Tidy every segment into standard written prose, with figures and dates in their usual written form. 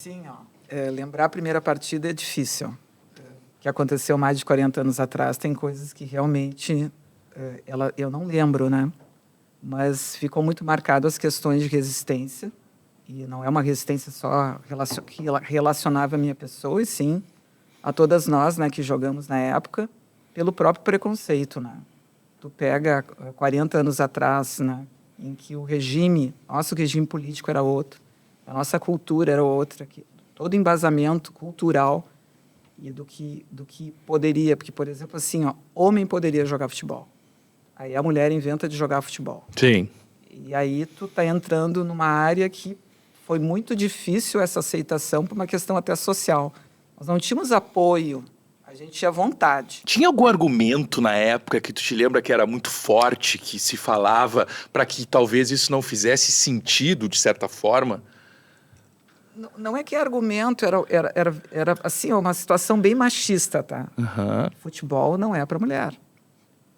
Sim, lembrar a primeira partida é difícil. Que aconteceu mais de 40 anos atrás, tem coisas que realmente eu não lembro, né? Mas ficou muito marcado as questões de resistência, e não é uma resistência só que relacionava a minha pessoa, e sim a todas nós, né, que jogamos na época, pelo próprio preconceito, né? Tu pega 40 anos atrás, né, em que nosso regime político era outro, a nossa cultura era outra, todo embasamento cultural e do que poderia, porque, por exemplo, assim, homem poderia jogar futebol. Aí a mulher inventa de jogar futebol. Sim. E aí tu tá entrando numa área que foi muito difícil essa aceitação por uma questão até social. Nós não tínhamos apoio, a gente tinha vontade. Tinha algum argumento na época que tu te lembra que era muito forte, que se falava, para que talvez isso não fizesse sentido, de certa forma? Não é que argumento, era assim, uma situação bem machista, tá? Uhum. Futebol não é para mulher.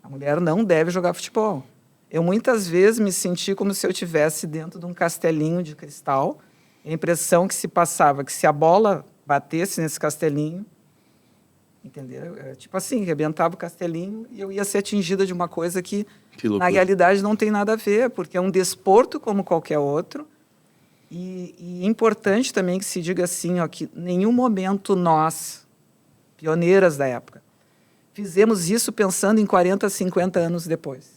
A mulher não deve jogar futebol. Eu muitas vezes me senti como se eu estivesse dentro de um castelinho de cristal. A impressão que se passava que se a bola batesse nesse castelinho, entendeu? Tipo assim, rebentava o castelinho e eu ia ser atingida de uma coisa que na realidade não tem nada a ver, porque é um desporto como qualquer outro. E é importante também que se diga assim, que em nenhum momento nós, pioneiras da época, fizemos isso pensando em 40, 50 anos depois.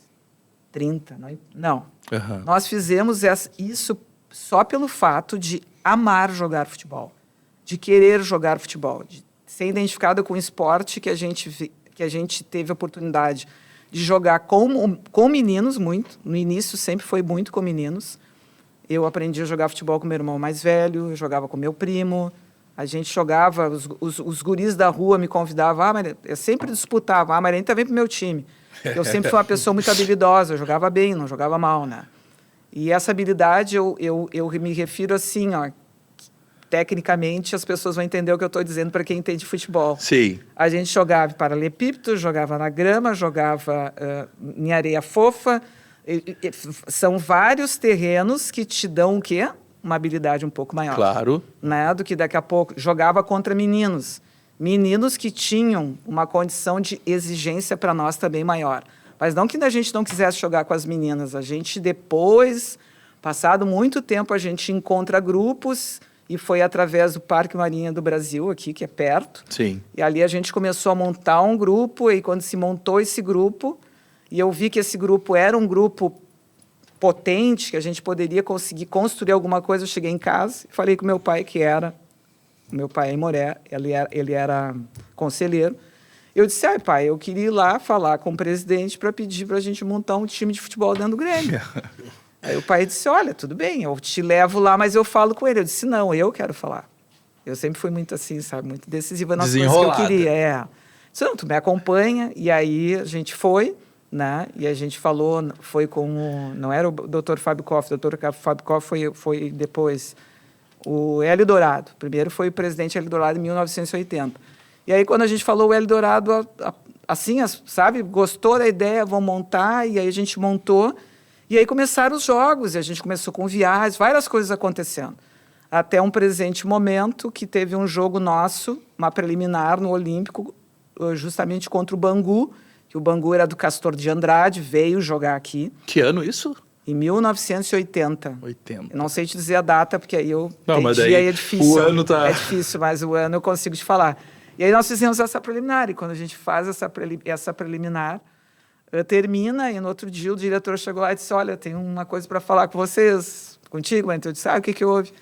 30, não. Uhum. Nós fizemos isso só pelo fato de amar jogar futebol, de querer jogar futebol, de ser identificada com o esporte que a gente teve a oportunidade de jogar com meninos muito. No início sempre foi muito com meninos. Eu aprendi a jogar futebol com meu irmão mais velho, eu jogava com meu primo, a gente jogava, os guris da rua me convidavam, eu sempre disputava, Mariane também para o meu time. Eu sempre fui uma pessoa muito habilidosa, eu jogava bem, não jogava mal, né? E essa habilidade, eu me refiro assim, tecnicamente as pessoas vão entender o que eu estou dizendo para quem entende futebol. Sim. A gente jogava em paralelepípedo, jogava na grama, jogava em areia fofa. São vários terrenos que te dão o quê? Uma habilidade um pouco maior. Claro. Né? Do que daqui a pouco jogava contra meninos. Meninos que tinham uma condição de exigência para nós também maior. Mas não que a gente não quisesse jogar com as meninas. A gente depois, passado muito tempo, a gente encontra grupos e foi através do Parque Marinha do Brasil, aqui, que é perto. Sim. E ali a gente começou a montar um grupo e quando se montou esse grupo, e eu vi que esse grupo era um grupo potente, que a gente poderia conseguir construir alguma coisa. Eu cheguei em casa e falei com meu pai, meu pai é em Moré, ele era conselheiro. Eu disse, pai, eu queria ir lá falar com o presidente para pedir para a gente montar um time de futebol dentro do Grêmio. Aí o pai disse, olha, tudo bem, eu te levo lá, mas eu falo com ele. Eu disse, não, eu quero falar. Eu sempre fui muito assim, sabe, muito decisiva nas coisas que eu queria. Disse, não, tu me acompanha, e aí a gente foi, né? E a gente falou, foi com não era o Dr. Fábio Koff, o Dr. Fábio Koff foi depois o Hélio Dourado. Primeiro foi o presidente Hélio Dourado em 1980. E aí quando a gente falou, o Hélio Dourado, assim, sabe, gostou da ideia, vão montar, e aí a gente montou, e aí começaram os jogos, e a gente começou com viagens, várias coisas acontecendo. Até um presente momento que teve um jogo nosso, uma preliminar no Olímpico, justamente contra o Bangu, que o Bangu era do Castor de Andrade, veio jogar aqui. Que ano isso? Em 1980. 80. Eu não sei te dizer a data, porque aí aí é difícil. O ano tá... É difícil, mas o ano eu consigo te falar. E aí nós fizemos essa preliminar, e quando a gente faz essa preliminar, termina, e no outro dia o diretor chegou lá e disse, olha, tem uma coisa para falar com vocês, contigo, mas eu disse, o que houve?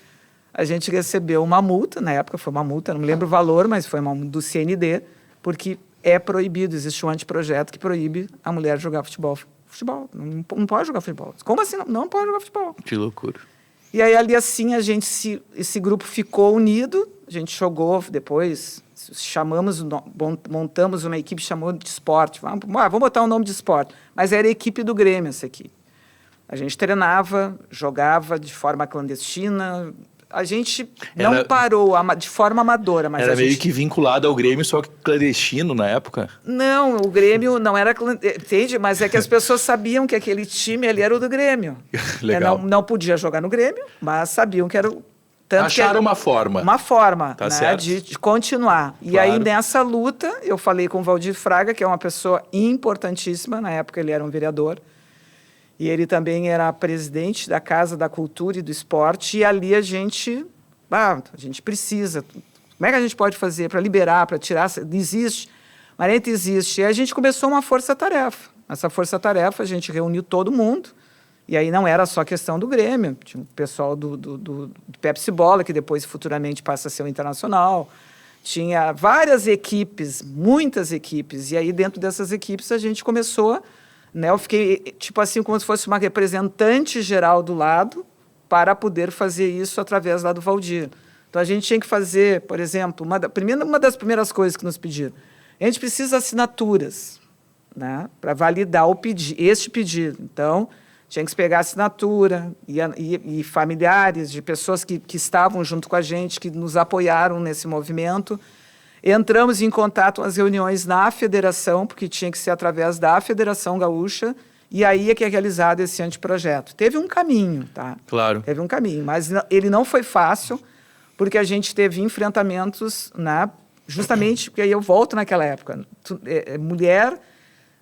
A gente recebeu uma multa, na época foi uma multa, não me lembro o valor, mas foi uma do CND, porque é proibido, existe um anteprojeto que proíbe a mulher jogar futebol, não pode jogar futebol. Como assim? Não pode jogar futebol. Que loucura. E aí, ali assim, esse grupo ficou unido, a gente jogou depois, montamos uma equipe, chamou de esporte. Vamos botar o nome de esporte. Mas era a equipe do Grêmio, essa aqui. A gente treinava, jogava de forma clandestina. A gente não parou de forma amadora. Mas era meio que vinculado ao Grêmio, só que clandestino na época? Não, o Grêmio não era clandestino, entende? Mas é que as pessoas sabiam que aquele time ali era o do Grêmio. Legal. Não podia jogar no Grêmio, mas sabiam que era Tanto Acharam uma forma. Uma forma, Tá né, certo. de continuar. E Claro. aí, nessa luta, eu falei com o Valdir Fraga, que é uma pessoa importantíssima, na época ele era um vereador, e ele também era presidente da Casa da Cultura e do Esporte, e ali a gente precisa, como é que a gente pode fazer para liberar, para tirar, existe, Marenta existe. E aí a gente começou uma força-tarefa. Essa força-tarefa, a gente reuniu todo mundo, e aí não era só questão do Grêmio, tinha o pessoal do Pepsi Bola, que depois futuramente passa a ser o Internacional, tinha várias equipes, muitas equipes, e aí dentro dessas equipes a gente começou, né, eu fiquei tipo assim como se fosse uma representante geral do lado para poder fazer isso através lá do Valdir. Então a gente tinha que fazer, por exemplo, uma das primeiras coisas que nos pediram, a gente precisa de assinaturas, né, para validar este pedido. Então, tinha que pegar assinatura e familiares de pessoas que estavam junto com a gente, que nos apoiaram nesse movimento. Entramos em contato com as reuniões na federação, porque tinha que ser através da Federação Gaúcha, e aí é que é realizado esse anteprojeto. Teve um caminho, tá? Claro. Teve um caminho, mas ele não foi fácil, porque a gente teve enfrentamentos, né, justamente, porque aí eu volto naquela época. Mulher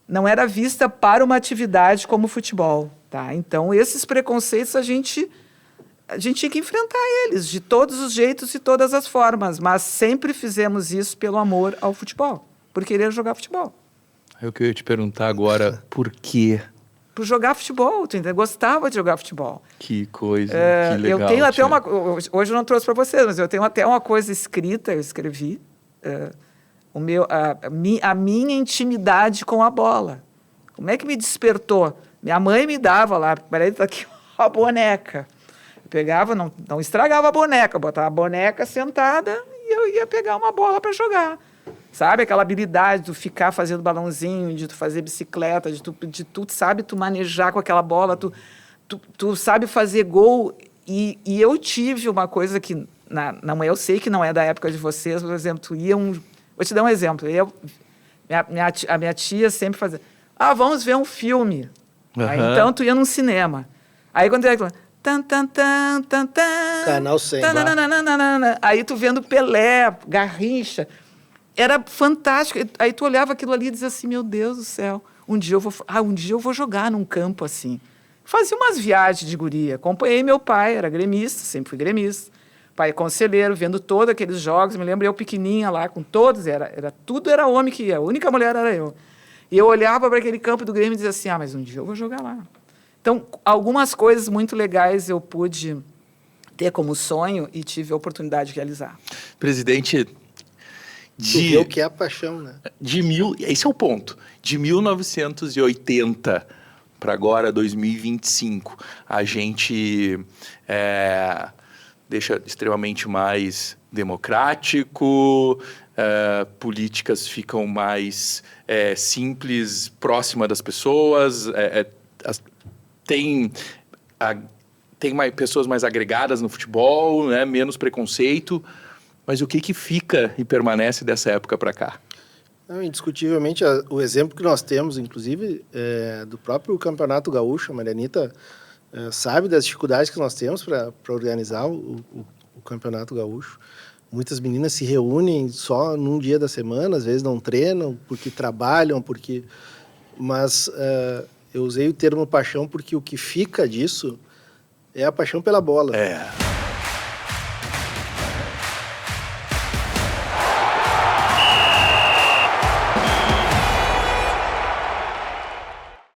não era vista para uma atividade como o futebol, tá? Então, esses preconceitos a gente tinha que enfrentar eles de todos os jeitos e todas as formas, mas sempre fizemos isso pelo amor ao futebol, por querer jogar futebol. É o que eu ia te perguntar agora, por quê? Por jogar futebol, tu ainda gostava de jogar futebol. Que coisa, que legal. Eu tenho até tia. hoje eu não trouxe para vocês, mas eu tenho até uma coisa escrita, eu escrevi, a minha intimidade com a bola. Como é que me despertou? Minha mãe me dava lá, peraí, tá aqui a boneca. Eu pegava, não estragava a boneca, botava a boneca sentada e eu ia pegar uma bola para jogar. Sabe, aquela habilidade de tu ficar fazendo balãozinho, de tu fazer bicicleta, de tu sabe, tu manejar com aquela bola, tu sabe fazer gol. E eu tive uma coisa que, eu sei que não é da época de vocês, por exemplo, vou te dar um exemplo. A minha tia sempre fazia, vamos ver um filme. Uhum. Aí, então, tu ia num cinema. Aí, quando era aquilo, tan, tan, tan, tan, tan, Canal 100. aí tu vendo Pelé, Garrincha, era fantástico. Aí tu olhava aquilo ali e dizia assim, meu Deus do céu, um dia eu vou jogar num campo assim. Fazia umas viagens de guria. Acompanhei meu pai, era gremista, sempre fui gremista. Pai conselheiro, vendo todos aqueles jogos. Me lembro eu pequenininha lá, com todos, tudo era homem que ia, a única mulher era eu. E eu olhava para aquele campo do Grêmio e dizia assim, mas um dia eu vou jogar lá. Então, algumas coisas muito legais eu pude ter como sonho e tive a oportunidade de realizar. Presidente, Tu vê o que é a paixão, né? Esse é o ponto. De 1980 para agora, 2025, a gente deixa extremamente mais democrático, políticas ficam mais simples, próxima das pessoas, tem pessoas mais agregadas no futebol, né, menos preconceito, mas o que fica e permanece dessa época para cá? Não, indiscutivelmente, o exemplo que nós temos, inclusive, do próprio Campeonato Gaúcho, a Marianita sabe das dificuldades que nós temos para organizar o Campeonato Gaúcho. Muitas meninas se reúnem só num dia da semana, às vezes não treinam, porque trabalham, mas eu usei o termo paixão porque o que fica disso é a paixão pela bola.